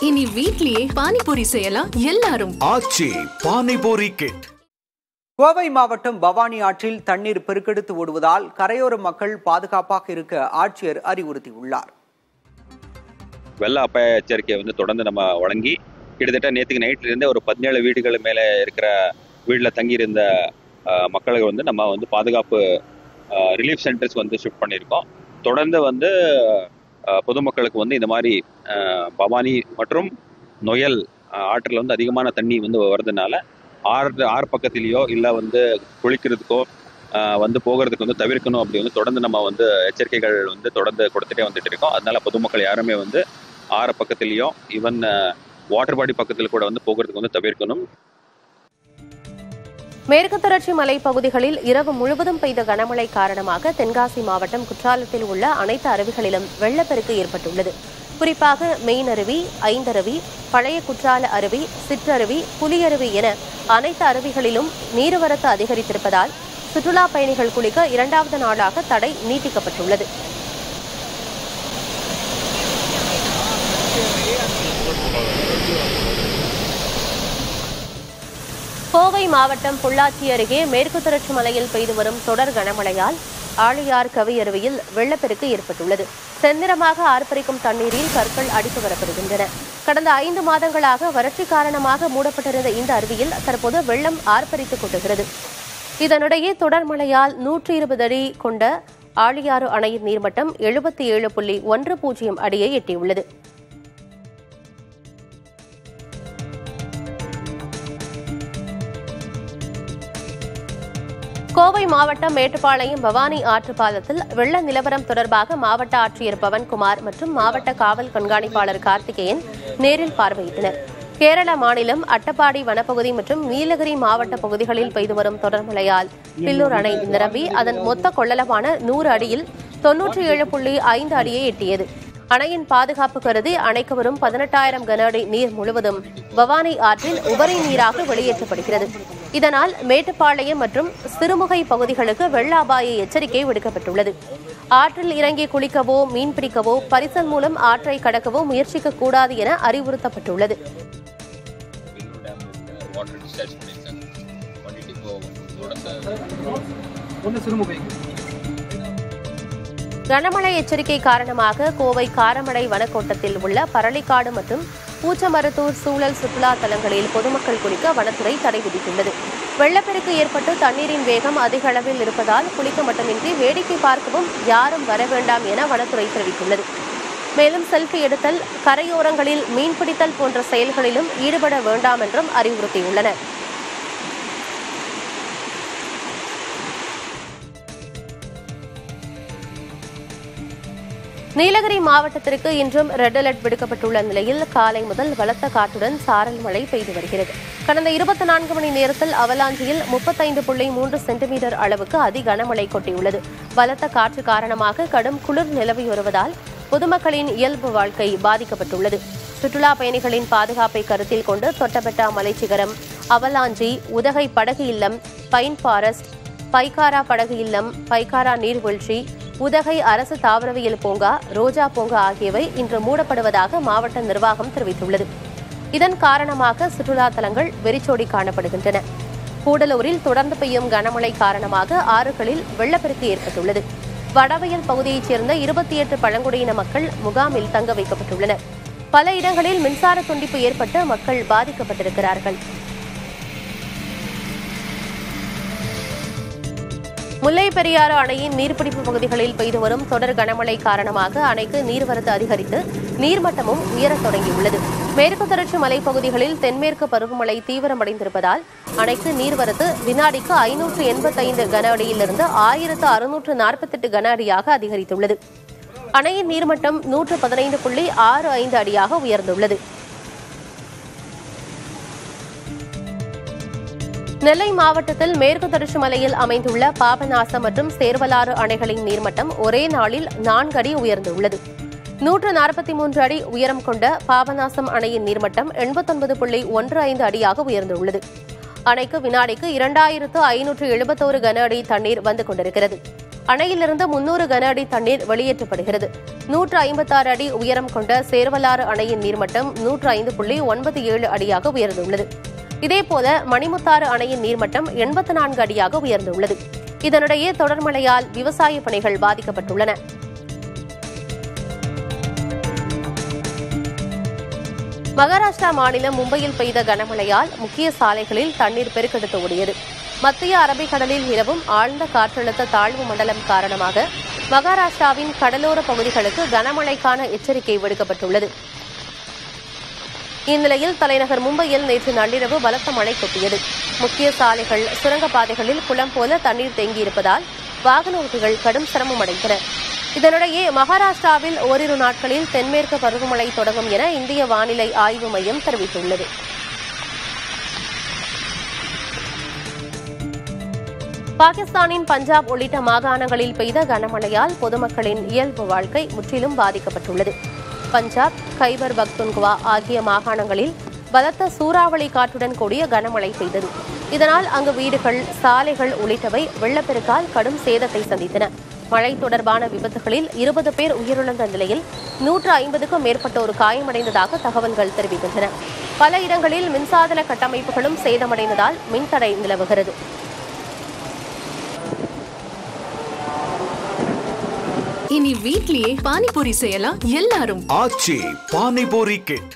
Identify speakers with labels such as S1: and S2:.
S1: இனி வீட்லயே பானிபூரி செய்யலாம் எல்லாரும்.
S2: ஆச்சி பானிபூரி கிட்.
S3: கோவை மாவட்டம் பவானி ஆற்றில் தண்ணீர் பெருக்கெடுத்து ஓடுவதால் கரையோர மக்கள் பாதுகாப்பாக இருக்க ஆட்சியர் அறிவுறுத்தியுள்ளார்.
S4: வெள்ள அபாய எச்சரிக்கையை தொடர்ந்து நம்ம வழங்கி கிட்டத்தட்ட நேற்றுக்கு நைட்ல இருந்தே ஒரு 17 வீடுகள் மேலே இருக்கிற வீட்டில் தங்கியிருந்த மக்களுக்கு நம்ம பாதுகாப்பு ரிலீஃப் சென்டர்ஸ் ஷிஃப்ட் பண்ணியிருக்கோம். தொடர்ந்து பொதுமக்களுக்கு இந்த மாதிரி பவானி மற்றும் நொயல் ஆற்றில் அதிகமான தண்ணி வர்றதுனால ஆறு பக்கத்திலேயோ இல்லை குளிக்கிறதுக்கோ போகிறதுக்கு தவிர்க்கணும் அப்படி தொடர்ந்து நம்ம எச்சரிக்கைகள் தொடர்ந்து கொடுத்துட்டே வந்துட்டு இருக்கோம். அதனால பொதுமக்கள் யாருமே ஆறு பக்கத்திலேயோ ஈவன் வாட்டர் பாடி பக்கத்தில் கூட போகிறதுக்கு தவிர்க்கணும்.
S5: மேற்கு தொடர்ச்சி மலைப்பகுதிகளில் இரவு முழுவதும் பெய்த கனமழை காரணமாக தென்காசி மாவட்டம் குற்றாலத்தில் உள்ள அனைத்து அருவிகளிலும் வெள்ளப்பெருக்கு ஏற்பட்டுள்ளது. குறிப்பாக மெயின் அருவி, ஐந்தருவி, பழைய குற்றால அருவி, சிற்றருவி, புலியருவி என அனைத்து அருவிகளிலும் நீர்வரத்து அதிகரித்திருப்பதால் சுற்றுலா பயணிகள் குளிக்க 2வது நாளாக தடை நீட்டிக்கப்பட்டுள்ளது. கோவை மாவட்டம் பொள்ளாச்சி அருகே மேற்கு தொடர்ச்சி மலையில் பெய்து வரும் தொடர் கனமழையால் ஆழியார் கவியருவியில் வெள்ளப்பெருக்கு ஏற்பட்டுள்ளது. செந்நிறமாக ஆர்ப்பரிக்கும் தண்ணீரில் கற்கள் அடித்து வரப்படுகின்றன. கடந்த 5 மாதங்களாக வறட்சி காரணமாக மூடப்பட்டிருந்த இந்த அருவியில் தற்போது வெள்ளம் ஆர்ப்பரித்துக் கொண்டுகிறது. இதனிடையே தொடர் மழையால் 120 அடி கொண்ட ஆழியாறு அணையின் நீர்மட்டம் 77.10 அடியை எட்டியுள்ளது. கோவை மாவட்டம் மேட்டுப்பாளையம் பவானி ஆற்று பாலத்தில் வெள்ள நிலவரம் தொடர்பாக மாவட்ட ஆட்சியர் பவன்குமார் மற்றும் மாவட்ட காவல் கண்காணிப்பாளர் கார்த்திகேயன் நேரில் பார்வையிட்டனர். கேரள மாநிலம் அட்டப்பாடி வனப்பகுதி மற்றும் நீலகிரி மாவட்ட பகுதிகளில் பெய்து வரும் தொடர் மழையால் பில்லூர் அணை நிரம்பி அதன் மொத்த கொள்ளளவான 100 அடியில் 97.5 அடியை எட்டியது. அணையின் பாதுகாப்பு கருதி அணைக்கு வரும் 18,000 கன அடி நீர் முழுவதும் பவானி ஆற்றில் உபரி நீராக வெளியேற்றப்படுகிறது. இதனால் மேட்டுப்பாளையம் மற்றும் சிறுமுகை பகுதிகளுக்கு வெள்ள அபாய எச்சரிக்கை விடுக்கப்பட்டுள்ளது. ஆற்றில் இறங்கி குளிக்கவோ மீன்பிடிக்கவோ பரிசல் மூலம் ஆற்றை கடக்கவோ முயற்சிக்க கூடாது என அறிவுறுத்தப்பட்டுள்ளது. கனமழை எச்சரிக்கை காரணமாக கோவை காரமடை வனக்கோட்டத்தில் உள்ள பரளிக்காடு மற்றும் பூச்சமரத்தூர் சூழல் சுற்றுலா தலங்களில் பொதுமக்கள் குளிக்க வனத்துறை தடை விதித்துள்ளது. வெள்ளப்பெருக்கு ஏற்பட்டு தண்ணீரின் வேகம் அதிக அளவில் இருப்பதால் குளிக்க மட்டுமின்றி வேடிக்கை பார்க்கவும் யாரும் வர வேண்டாம் என வனத்துறை தெரிவித்துள்ளது. மேலும் செல்ஃபி எடுத்தல், கரையோரங்களில் மீன்பிடித்தல் போன்ற செயல்களிலும் ஈடுபட வேண்டாம் என்றும் அறிவுறுத்தியுள்ளனர். நீலகிரி மாவட்டத்திற்கு இன்றும் ரெட் அலர்ட் விடுக்கப்பட்டுள்ள நிலையில் காலை முதல் பலத்த காற்றுடன் சாரல் மழை பெய்து வருகிறது. கடந்த 24 மணி நேரத்தில் அவலாஞ்சியில் 35.3 சென்டிமீட்டர் அளவுக்கு அதி கனமழை கொட்டியுள்ளது. பலத்த காற்று காரணமாக கடும் குளிர் நிலவி வருவதால் பொதுமக்களின் இயல்பு வாழ்க்கை பாதிக்கப்பட்டுள்ளது. சுற்றுலா பயணிகளின் பாதுகாப்பை கருத்தில் கொண்டு தொட்டபெட்டா மலைச்சிகரம், அவலாஞ்சி, உதகை படகு இல்லம், பைன் ஃபாரஸ்ட், பைக்காரா படகு இல்லம், பைக்காரா நீர்வீழ்ச்சி, உதகை அரசு தாவரவியல் பூங்கா, ரோஜா பூங்கா ஆகியவை இன்று மூடப்படுவதாக மாவட்ட நிர்வாகம் தெரிவித்துள்ளது. இதன் காரணமாக சுற்றுலா தலங்கள் வெறிச்சோடி காணப்படுகின்றன. கூடலூரில் தொடர்ந்து பெய்யும் கனமழை காரணமாக ஆறுகளில் வெள்ளப்பெருக்கு ஏற்பட்டுள்ளது. வடவயல் பகுதியைச் சேர்ந்த 28 பழங்குடியின மக்கள் முகாமில் தங்க வைக்கப்பட்டுள்ளனர். பல இடங்களில் மின்சார துண்டிப்பு ஏற்பட்டு மக்கள் பாதிக்கப்பட்டிருக்கிறார்கள். முல்லை பெரியாறு அணையின் நீர்பிடிப்பு பகுதிகளில் பெய்து வரும் தொடர் கனமழை காரணமாக அணைக்கு நீர்வரத்து அதிகரித்து நீர்மட்டமும் உயரத் தொடங்கியுள்ளது. மேற்கு தொடர்ச்சி மலைப்பகுதிகளில் தென்மேற்கு பருவமழை தீவிரமடைந்திருப்பதால் அணைக்கு நீர்வரத்து வினாடிக்கு 585 கன அடியிலிருந்து 1648 கன அடியாக அதிகரித்துள்ளது. அணையின் நீர்மட்டம் 115.65 அடியாக உயர்ந்துள்ளது. நெல்லை மாவட்டத்தில் மேற்கு தொடர்ச்சி மலையில் அமைந்துள்ள பாபநாசம் மற்றும் சேர்வலாறு அணைகளின் நீர்மட்டம் ஒரே நாளில் 4 அடி உயர்ந்துள்ளது. 143 அடி உயரம் கொண்ட பாபநாசம் அணையின் நீர்மட்டம் 89.15 அடியாக உயர்ந்துள்ளது. அணைக்கு வினாடிக்கு 2571 கன அடி தண்ணீர் வந்து கொண்டிருக்கிறது. அணையிலிருந்து 300 கன அடி தண்ணீர் வெளியேற்றப்படுகிறது. 156 அடி உயரம் கொண்ட சேர்வலாறு அணையின் நீர்மட்டம் 105.97 அடியாக உயர்ந்துள்ளது. இதேபோல மணிமுத்தாறு அணையின் நீர்மட்டம் 84 அடியாக உயர்ந்துள்ளது. இதனிடையே தொடர் மழையால் விவசாய பணிகள் பாதிக்கப்பட்டுள்ளன. மகாராஷ்டிரா மாநிலம் மும்பையில் பெய்த கனமழையால் முக்கிய சாலைகளில் தண்ணீர் பெருக்கெடுத்து ஓடியது. மத்திய அரபிக்கடலில் நிலவும் ஆழ்ந்த காற்றழுத்த தாழ்வு மண்டலம் காரணமாக மகாராஷ்டிராவின் கடலோர பகுதிகளுக்கு கனமழைக்கான எச்சரிக்கை விடுக்கப்பட்டுள்ளது. இந்நிலையில் தலைநகர் மும்பையில் நேற்று நள்ளிரவு பலத்த மழை கொட்டியது. முக்கிய சாலைகள், சுரங்கப்பாதைகளில் குளம் போல தண்ணீர் தேங்கியிருப்பதால் வாகன ஓட்டிகள் கடும் சிரமம் அடைந்தனர். இதனிடையே மகாராஷ்டிராவில் ஓரிரு நாட்களில் தென்மேற்கு பருவமழை தொடங்கும் என இந்திய வானிலை ஆய்வு மையம் தெரிவித்துள்ளது. பாகிஸ்தானின் பஞ்சாப் உள்ளிட்ட மாகாணங்களில் பெய்த கனமழையால் பொதுமக்களின் இயல்பு வாழ்க்கை முற்றிலும் பாதிக்கப்பட்டுள்ளது. பஞ்சாப், கைபர் பக்துன்குவா ஆகிய மாகாணங்களில் பலத்த சூறாவளி காற்றுடன் கூடிய கனமழை பெய்தது. இதனால் அங்கு வீடுகள், சாலைகள் உள்ளிட்டவை வெள்ளப்பெருக்கால் கடும் சேதத்தை சந்தித்தன. மழை தொடர்பான விபத்துகளில் 20 பேர் உயிரிழந்த நிலையில் 150க்கும் மேற்பட்டோர் காயமடைந்ததாக தகவல்கள் தெரிவிக்கின்றன. பல இடங்களில் மின்சாதன கட்டமைப்புகளும் சேதமடைந்ததால் மின்தடை நிலவுகிறது.
S1: இனி வீட்லயே பானிபூரி செய்யலாம் எல்லாரும்.
S2: ஆச்சி பானிபூரி கிட்.